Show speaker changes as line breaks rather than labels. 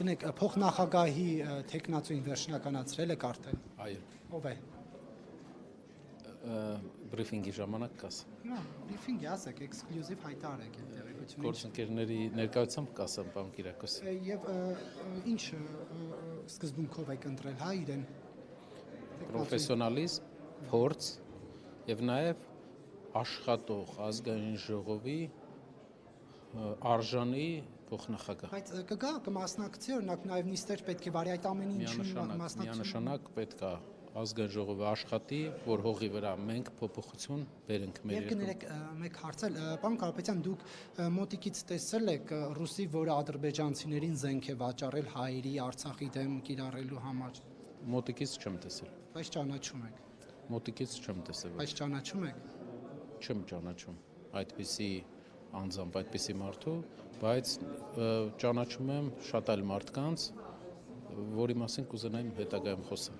Կնեք փոխնախագահի տեխնացուին վերջնականացրել եք արդեն։
Այո,
Ով է։
բրիֆինգի ժամանակ կաս։
Նա բրիֆինգ ասեք, էքսկլյուզիվ հայտարարեք այդ տեղեկությունը։
Գործընկերների ներկայությամբ կասեմ, պարոն Կիրակոս։
Եվ ինչ սկզբունքով եք ընտրել, հա, իրեն։
Պրոֆեսիոնալիզմ, փորձ եւ նաեւ աշխատող ազգային ժողովի արժանի փոխնախագահ։
Բայց կգա կմասնակցի, օրինակ նաեւ նիստեր պետք է վարի այդ ամեն ինչին
Միանշանակ պետք է ազգային ժողովը աշխատի, որ հողի վրա մենք փոփոխություն բերենք մեր
երկրում։ Եվ կներեք մեկ հարցել, պարոն Կարապետյան, դուք մոտիկից տեսել եք ռուսի, որը ադրբեջանցիներին զենք է վաճառել հայերի Արցախի դեմ կիրառելու համար։
Մոտիկից չեմ տեսել։
Բայց ճանաչում եք։
Մոտիկից չեմ տեսել։
Բայց ճանաչում եք։
Չեմ ճանաչում այդպիսի անձամբ, այդպիսի մարդու, բայց ճանաչում եմ շատ այլ մարդկանց, որի մասին կուզենայիմ հետագայում խոսեմ։